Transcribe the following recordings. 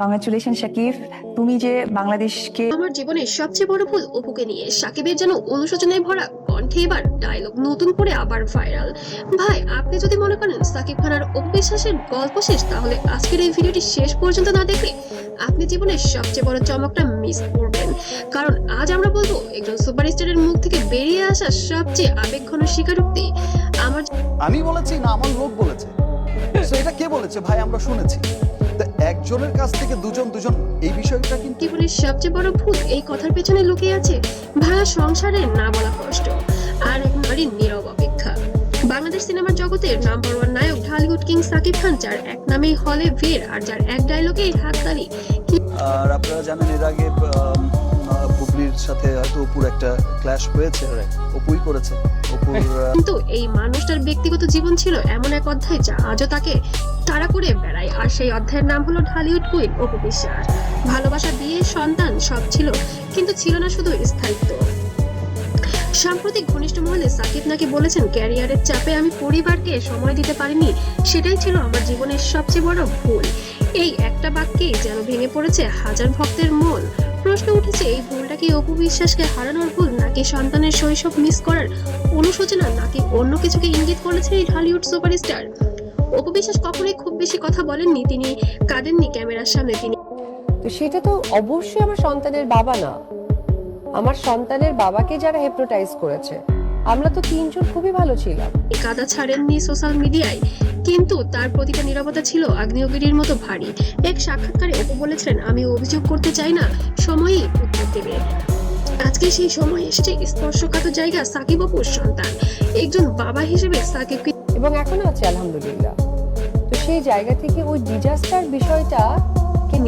Congratulation Shakib, তুমি যে বাংলাদেশকে আমার জীবনের সবচেয়ে বড় ভুল অপুকে নিয়ে সাকিবের যেন অনুশোচনায় ভরা কণ্ঠে এবার ডায়লগ নতুন করে আবার ভাইরাল। ভাই, আপনি যদি মনে করেন সাকিব খান আর অপু বিশ্বাসের গল্প শেষ, তাহলে আজকের এই ভিডিওটি শেষ পর্যন্ত না দেখলে আপনি জীবনের সবচেয়ে বড় চমকটা মিস করবেন। কারণ আজ আমরা বলবো একজন সুপারস্টারের মুখ থেকে বেরিয়ে আসা সবচেয়ে আবেগঘন স্বীকারোক্তি। আমার আমি বলেছি না আমার লোক বলেছে? তো এটা কে বলেছে ভাই? আমরা শুনেছি। তো একজনের কাছ থেকে দুজন দুজন এই বিষয়টা কিন্তু জীবনের সবচেয়ে বড় ভুল এই কথার পেছনে লুকিয়ে আছে ভাঙা সংসারের না বলা কষ্ট আর এক নারীর নীরব অপেক্ষা। বাংলাদেশ সিনেমার জগতের নাম্বার ওয়ান নায়ক ঢালিউড কিং সাকিব খান, যার এক নামেই হলে ভিড় আর যার এক ডায়লগেই হাততালি। আর আপনারা জানেন এর আগে বুবলির সাথে হয়তো অপুর একটা ক্ল্যাশ হয়েছে, অপুই করেছে অপুর। কিন্তু এই মানুষটার ব্যক্তিগত জীবন ছিল এমন এক অধ্যায় যা আজও তাকে তাড়া করে বেড়ায়, আর সেই অধ্যায়ের নাম হলো ঢালিউড কুইন অপু বিশ্বাস। ভালোবাসা, বিয়ে, সন্তান সব ছিল, কিন্তু ছিল না শুধু স্থায়িত্ব। সাম্প্রতিক ঘনিষ্ঠ মহলে সাকিব নাকি বলেছেন, ক্যারিয়ারের চাপে আমি পরিবারকে সময় দিতে পারিনি, সেটাই ছিল আমার জীবনের সবচেয়ে বড় ভুল। এই একটা বাক্যেই যেন ভেঙে পড়েছে হাজার ভক্তের মন। প্রশ্ন উঠেছে, এই ভুলটা কি অপু বিশ্বাসকে হারানোর ভুল, নাকি সন্তানের শৈশব মিস করার অনুশোচনা, নাকি অন্য কিছুকে ইঙ্গিত করেছে এই হলিউড সুপারস্টার? অপু বিশ্বাস কখনোই খুব বেশি কথা বলেননি, তিনি কাঁদেননি ক্যামেরার সামনে। তিনি তো সেটা তো অবশ্যই আমার সন্তানের বাবা না, আমার সন্তানের বাবাকে যারা হেপনোটাইজ করেছে। আমরা তো তিনজন খুবই ভালো ছিলাম। কাদা ছাড়েননি সোশ্যাল মিডিয়ায়, কিন্তু তার প্রতিটা নীরবতা ছিল আগ্নেয়গিরির মতো ভারী। এক সাক্ষাৎকারে অপু বলেছিলেন, আমি অভিযোগ করতে চাই না, সময়ই উত্তর দেবে। আজকে সেই সময় এসেছে। স্পর্শকাতর জায়গা সাকিব অপুর সন্তান, একজন বাবা হিসেবে সাকিবকে এবং এখনো আছে আলহামদুলিল্লাহ। তো সেই জায়গা থেকে ওই ডিজাস্টার বিষয়টা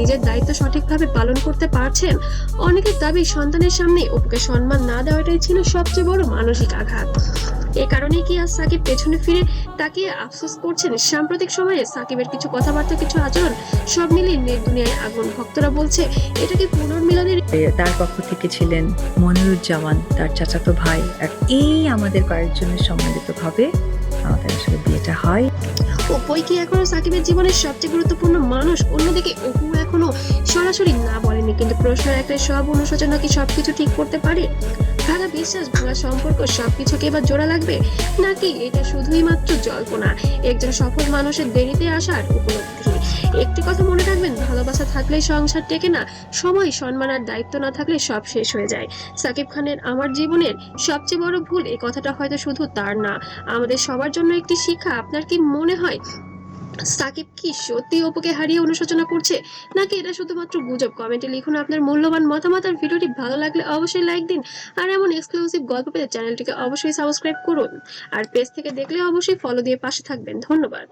নিজের দায়িত্ব সঠিকভাবে পালন করতে পারছেন। অনেকের দাবি, সন্তানের সামনে অপুকে সম্মান না দেওয়াটাই ছিল সবচেয়ে বড় মানসিক আঘাত। এ কারণে কি আজ সাকিব পেছনে ফিরে তাকিয়ে আফসোস করছেন? সাম্প্রতিক সময়ে সাকিবের কিছু কথাবার্তা, কিছু আচরণ, সব মিলিয়ে নেট দুনিয়ায় আগুন। ভক্তরা বলছে, এটা কি পুনর্মিলনের? তার পক্ষ থেকে ছিলেন মনিরুজ্জামান, তার চাচাতো ভাই। আর এই আমাদের কয়েকজনের সম্মিলিতভাবে আমাদের আসলে বিয়েটা হয়। অপুই কি এখনো সাকিবের জীবনের সবচেয়ে গুরুত্বপূর্ণ মানুষ? অন্যদিকে অপু এখনো সরাসরি না বলেনি, কিন্তু প্রশ্ন একটাই, সব অনুশোচনা কি সবকিছু ঠিক করতে পারে? ভাঙা বিশ্বাস, ভাঙা সম্পর্ক, সবকিছুকে এবার জোড়া লাগবে, নাকি এটা শুধুই মাত্র জল্পনা, একজন সফল মানুষের দেরিতে আসার উপলব্ধি? একটি কথা মনে রাখবেন, ভালোবাসা থাকলেই সংসার টেকে না, সময়, সম্মান আর দায়িত্ব না থাকলে সব শেষ হয়ে যায়। সাকিব খানের আমার জীবনের সবচেয়ে বড় ভুল, এই কথাটা হয়তো শুধু তার না, আমাদের সবার জন্য একটি শিক্ষা। আপনার কি মনে হয় সাকিব কি সত্যি অপুকে হারিয়ে অনুশোচনা করছে, নাকি এটা শুধুমাত্র গুজব? কমেন্টে লিখুন আপনার মূল্যবান মতামত। আর ভিডিওটি ভালো লাগলে অবশ্যই লাইক দিন, আর এমন এক্সক্লুসিভ গল্প পেতে চ্যানেলটিকে অবশ্যই সাবস্ক্রাইব করুন, আর পেজ থেকে দেখলে অবশ্যই ফলো দিয়ে পাশে থাকবেন। ধন্যবাদ।